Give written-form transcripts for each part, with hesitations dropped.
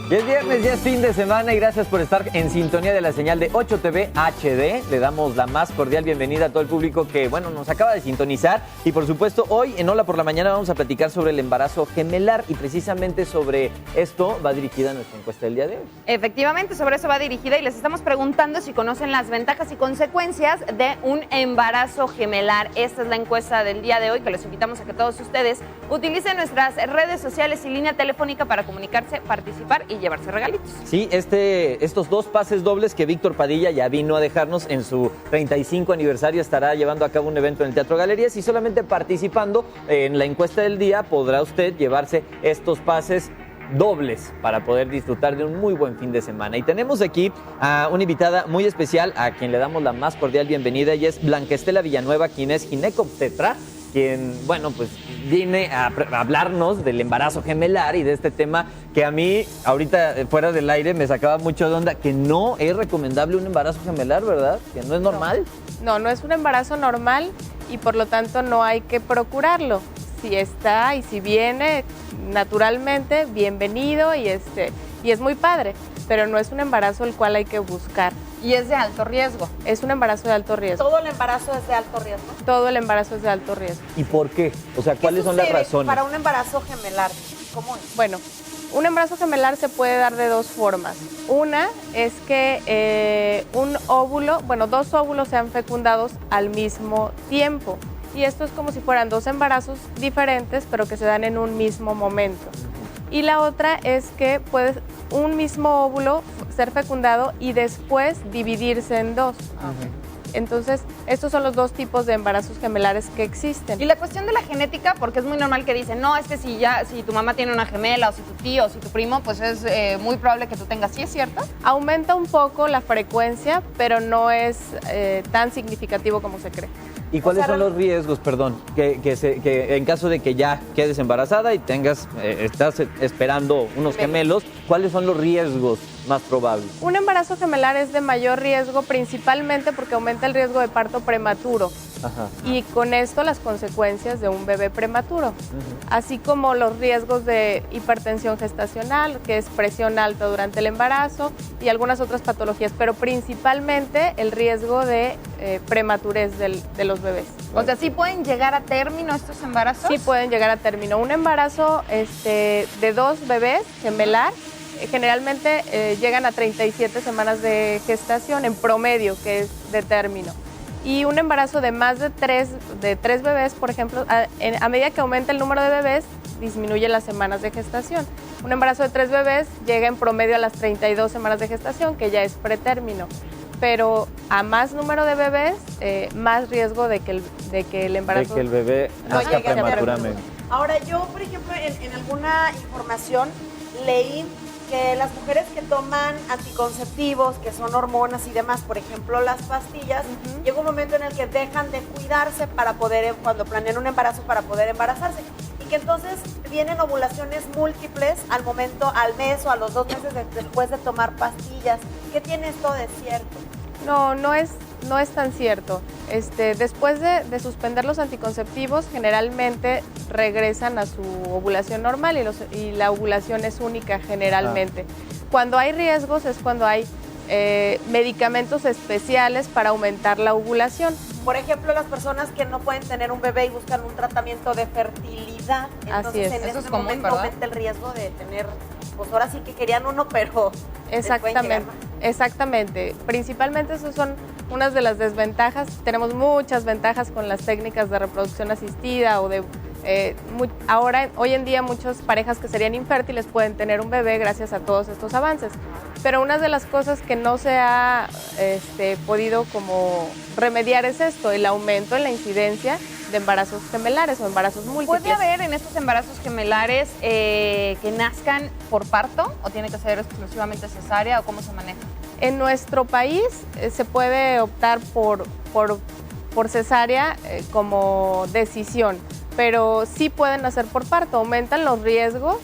Ya es viernes, ya es fin de semana y gracias por estar en sintonía de la señal de 8TV HD. Le damos la más cordial bienvenida a todo el público que, nos acaba de sintonizar. Y por supuesto, hoy en Hola por la Mañana vamos a platicar sobre el embarazo gemelar y precisamente sobre esto va dirigida nuestra encuesta del día de hoy. Efectivamente, sobre eso va dirigida y les estamos preguntando si conocen las ventajas y consecuencias de un embarazo gemelar. Esta es la encuesta del día de hoy que los invitamos a que todos ustedes utilicen nuestras redes sociales y línea telefónica para comunicarse, participar y llevarse regalitos. Sí, estos dos pases dobles que Víctor Padilla ya vino a dejarnos en su 35 aniversario, estará llevando a cabo un evento en el Teatro Galerías y solamente participando en la encuesta del día podrá usted llevarse estos pases dobles para poder disfrutar de un muy buen fin de semana. Y tenemos aquí a una invitada muy especial a quien le damos la más cordial bienvenida. Ella es Blanca Estela Villanueva, quien es ginecobstetra, quien, viene a hablarnos del embarazo gemelar y de este tema que a mí, ahorita fuera del aire, me sacaba mucho de onda, que no es recomendable un embarazo gemelar, ¿verdad? Que no es normal. No es un embarazo normal y por lo tanto no hay que procurarlo. Si está y si viene naturalmente, bienvenido y es muy padre, pero no es un embarazo el cual hay que buscar. Y es de alto riesgo. Es un embarazo de alto riesgo. ¿Todo el embarazo es de alto riesgo? Todo el embarazo es de alto riesgo. ¿Y por qué? O sea, ¿cuáles son las razones? Para un embarazo gemelar, ¿cómo es? Bueno, un embarazo gemelar se puede dar de dos formas. Una es que dos óvulos sean fecundados al mismo tiempo. Y esto es como si fueran dos embarazos diferentes, pero que se dan en un mismo momento. Y la otra es que puede un mismo óvulo ser fecundado y después dividirse en dos. Entonces, estos son los dos tipos de embarazos gemelares que existen. Y la cuestión de la genética, porque es muy normal que dicen, no, es que si tu mamá tiene una gemela, o si tu tío, o si tu primo, pues es muy probable que tú tengas. ¿Sí es cierto? Aumenta un poco la frecuencia, pero no es tan significativo como se cree. ¿Y cuáles son los riesgos, que en caso de que ya quedes embarazada y estás esperando unos gemelos, cuáles son los riesgos más probables? Un embarazo gemelar es de mayor riesgo principalmente porque aumenta el riesgo de parto prematuro. Ajá. Y con esto las consecuencias de un bebé prematuro, así como los riesgos de hipertensión gestacional, que es presión alta durante el embarazo y algunas otras patologías, pero principalmente el riesgo de prematurez de los bebés. O sea, ¿sí pueden llegar a término estos embarazos? Sí pueden llegar a término. Un embarazo de dos bebés gemelar generalmente llegan a 37 semanas de gestación en promedio, que es de término. Y un embarazo de más de tres bebés, por ejemplo, a medida que aumenta el número de bebés, disminuye las semanas de gestación. Un embarazo de 3 bebés llega en promedio a las 32 semanas de gestación, que ya es pretérmino. Pero a más número de bebés, más riesgo de que el embarazo... De que el bebé nazca prematuramente. Ahora, yo, por ejemplo, en alguna información leí que las mujeres que toman anticonceptivos, que son hormonas y demás, por ejemplo, las pastillas, llega un momento en el que dejan de cuidarse cuando planean un embarazo para poder embarazarse. Y que entonces vienen ovulaciones múltiples al mes o a los 2 meses después de tomar pastillas. ¿Qué tiene esto de cierto? No es tan cierto. Después de suspender los anticonceptivos, generalmente regresan a su ovulación normal y la ovulación es única generalmente. Cuando hay riesgos es cuando hay medicamentos especiales para aumentar la ovulación. Por ejemplo, las personas que no pueden tener un bebé y buscan un tratamiento de fertilidad, entonces en Eso ese es común, momento ¿verdad? aumenta el riesgo de tener, pues ahora sí que querían uno, pero Exactamente. Principalmente esas son unas de las desventajas. Tenemos muchas ventajas con las técnicas de reproducción asistida o de hoy en día muchas parejas que serían infértiles pueden tener un bebé gracias a todos estos avances. Pero una de las cosas que no se ha podido como remediar es esto, el aumento en la incidencia de embarazos gemelares o embarazos múltiples. ¿Puede haber en estos embarazos gemelares que nazcan por parto o tiene que ser exclusivamente cesárea o cómo se maneja? En nuestro país se puede optar por cesárea como decisión, pero sí pueden nacer por parto, aumentan los riesgos,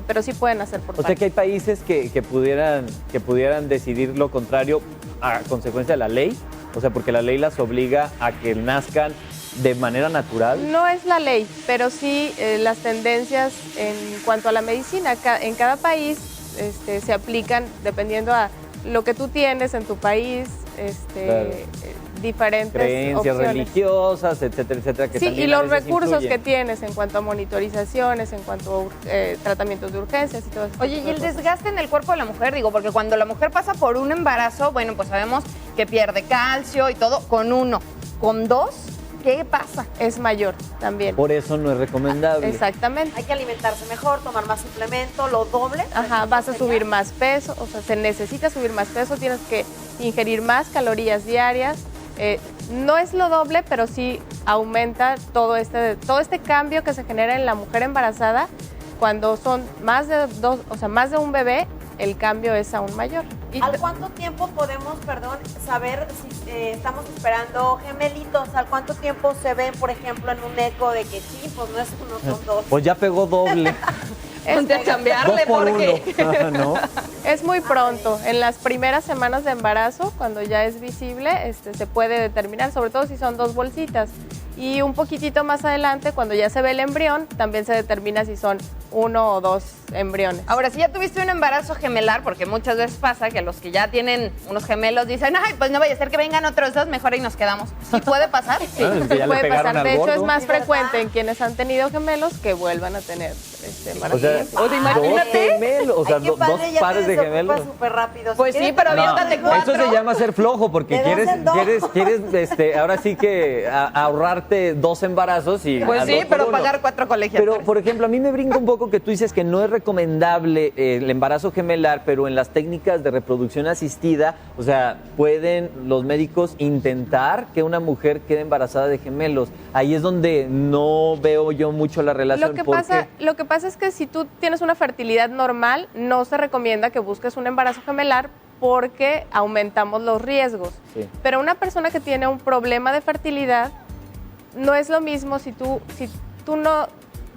pero sí pueden nacer por parto. O sea que hay países que pudieran decidir lo contrario a consecuencia de la ley, o sea, porque la ley las obliga a que nazcan de manera natural. No es la ley, pero sí las tendencias en cuanto a la medicina. En cada país se aplican dependiendo a lo que tú tienes en tu país, Claro. diferentes Creencias opciones. religiosas, etcétera, etcétera. Que Sí, también y a los veces recursos influyen. que tienes en cuanto a monitorizaciones, en cuanto a tratamientos de urgencias y todo eso. Oye, ¿y el desgaste en el cuerpo de la mujer? Digo, porque cuando la mujer pasa por un embarazo, bueno, pues sabemos que pierde calcio y todo con uno. Con dos, ¿qué pasa? Es mayor también. Por eso no es recomendable. Exactamente. Hay que alimentarse mejor, tomar más suplemento, lo doble. Ajá, vas a subir más peso, o sea, se necesita subir más peso, tienes que ingerir más calorías diarias. No es lo doble, pero sí aumenta todo este cambio que se genera en la mujer embarazada. Cuando son más de dos, o sea, más de un bebé, el cambio es aún mayor. Y ¿Al cuánto tiempo podemos, saber si estamos esperando gemelitos? ¿Al cuánto tiempo se ven, por ejemplo, en un eco de que sí, pues no es uno, son dos? Pues ya pegó doble. Ponte a chambearle 2 por porque... 1. ¿No? es muy pronto. En las primeras semanas de embarazo, cuando ya es visible, se puede determinar, sobre todo si son 2 bolsitas. Y un poquitito más adelante, cuando ya se ve el embrión, también se determina si son 1 o 2 embriones. Ahora, si ya tuviste un embarazo gemelar, porque muchas veces pasa que los que ya tienen unos gemelos dicen, ay, pues no vaya a ser que vengan otros 2, mejor ahí nos quedamos. ¿Sí puede pasar? Sí, Ah, es que ya le puede pegaron pasar. al De hecho, gordo. es más Sí, ¿verdad? frecuente en quienes han tenido gemelos que vuelvan a tener embarazo. O sea, O sea, imagínate. 2 gemelos, o sea, Ay, qué 2 padre, ya pares te de desocupas gemelos. súper rápido. Pues sí, ¿Quieres pero tener aviéntate hijos? 4. Eso se llama ser flojo, porque De quieres, dos en dos. quieres ahora sí que ahorrarte 2 embarazos y Pues a sí, 2 por pero 1. pagar 4 colegios. Pero, por ejemplo, a mí me brinca un poco que tú dices que no es recomendable el embarazo gemelar, pero en las técnicas de reproducción asistida, o sea, ¿pueden los médicos intentar que una mujer quede embarazada de gemelos? Ahí es donde no veo yo mucho la relación. Lo que pasa es que si tú tienes una fertilidad normal, no se recomienda que busques un embarazo gemelar porque aumentamos los riesgos. Sí. Pero una persona que tiene un problema de fertilidad, no es lo mismo si tú no...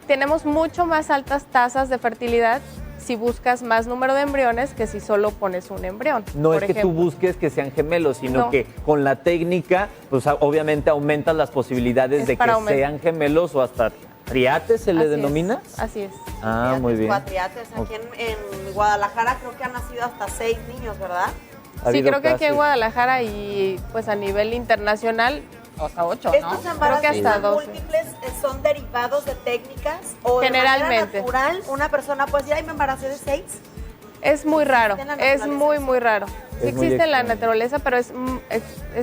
Tenemos mucho más altas tasas de fertilidad si buscas más número de embriones que si solo pones un embrión. No por es que tú ejemplo. busques que sean gemelos, sino No. que con la técnica, pues obviamente aumentas las posibilidades Es de que para aumentar. sean gemelos o hasta triates se le Así es, denomina. Así es. Ah, muy bien. Cuatriates. Aquí en Guadalajara creo que han nacido hasta 6 niños, ¿verdad? Ha Sí, habido creo que aquí en casos. Guadalajara y pues a nivel internacional, hasta 8, ¿no? ¿Estos embarazos Creo que hasta 12. múltiples son derivados de técnicas? ¿O de Generalmente. manera natural una persona puede decir, ay, me embaracé de 6? es muy raro, en la es naturaleza muy, eso. muy raro. Sí Es muy existe en la extraño. naturaleza, pero es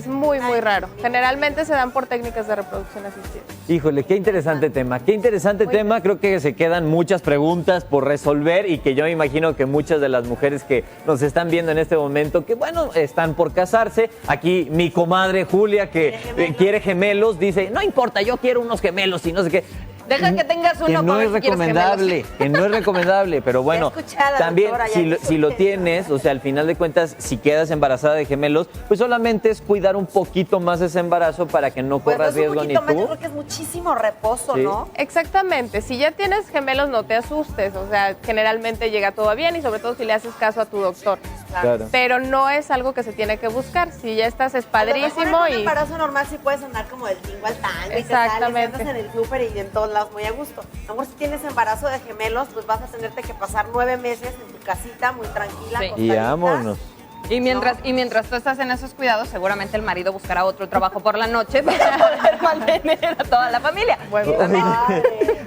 muy, muy Ay, raro. Dios mío. Generalmente se dan por técnicas de reproducción asistida. Híjole, qué interesante tema, qué interesante tema. Creo que se quedan muchas preguntas por resolver y que yo me imagino que muchas de las mujeres que nos están viendo en este momento, que bueno, están por casarse. Aquí mi comadre Julia, que quiere gemelos, dice, no importa, yo quiero unos gemelos y no sé qué. Deja que tengas uno Que no para es ver si quieres recomendable, que no es recomendable, pero bueno, Ya escuché a la también doctora, ya si lo escuché. tienes, o sea, al final de cuentas, si quedas embarazada de gemelos, pues solamente es cuidar un poquito más ese embarazo para que no Pues corras no es un riesgo ni poquito más, yo tú. creo que es muchísimo reposo, Sí. ¿no? Exactamente, si ya tienes gemelos no te asustes, o sea, generalmente llega todo bien y sobre todo si le haces caso a tu doctor. Claro. Pero no es algo que se tiene que buscar, si ya estás es A lo mejor padrísimo en un y embarazo normal sí puedes andar como del tingo al tango y te Exactamente. sales, andas en el súper y en todos lados muy a gusto. A lo mejor si tienes embarazo de gemelos, pues vas a tenerte que pasar 9 meses en tu casita muy tranquila. Sí. Y acostadita. vámonos. Y mientras tú estás en esos cuidados, seguramente el marido buscará otro trabajo por la noche para poder mantener a toda la familia. Bueno, Padre.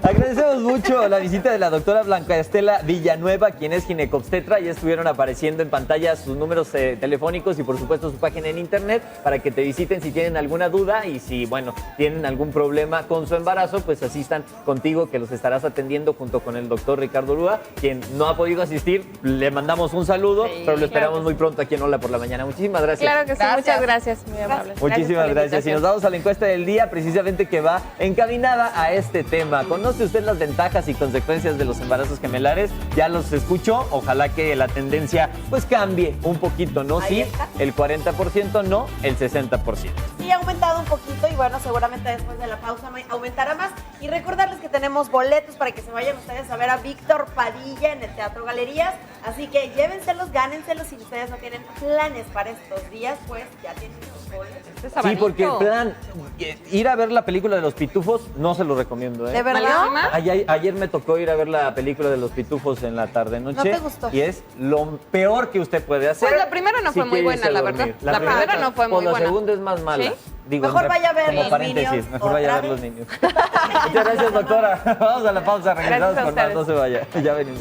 Agradecemos mucho la visita de la doctora Blanca Estela Villanueva, quien es ginecobstetra. Ya estuvieron apareciendo en pantalla sus números telefónicos y por supuesto su página en internet para que te visiten si tienen alguna duda y si, bueno, tienen algún problema con su embarazo, pues asistan contigo, que los estarás atendiendo junto con el doctor Ricardo Lúa, quien no ha podido asistir. Le mandamos un saludo, Sí, pero lo esperamos claro que muy pronto aquí en Hola por la Mañana. Muchísimas gracias. claro que sí, Gracias. muchas gracias, muy amable. Muchísimas por la gracias. Y invitación. nos vamos a la encuesta del día, precisamente que va encaminada a este tema. ¿Conoce usted las ventajas y consecuencias de los embarazos gemelares? Ya los escuchó. Ojalá que la tendencia pues cambie un poquito, ¿no? Ahí Sí, está. el 40%, no, el 60%. Sí, ha aumentado un poquito y bueno, seguramente después de la pausa aumentará más. Y recordarles que tenemos boletos para que se vayan ustedes a ver a Víctor Padilla en el Teatro Galerías. Así que llévenselos, gánenselos. Si ustedes no tienen planes para estos días, pues ya tienen. Este Sí, sabadito. porque en plan, ir a ver la película de los pitufos no se lo recomiendo, ¿eh? ¿De verdad? ¿Malísima? Ayer me tocó ir a ver la película de los pitufos en la tarde-noche. ¿No te gustó? Y es lo peor que usted puede hacer. Pues la primera no si fue muy quiere buena, irse a la dormir. verdad. La primera no fue muy pues buena. La segunda es más mala. ¿Sí? Digo, Mejor vaya a ver como los paréntesis, Minions mejor vaya a ver otra los vez. Minions. Muchas gracias, doctora. Vamos a la pausa, regresamos Gracias a con más. ustedes. No se vaya. Ya venimos.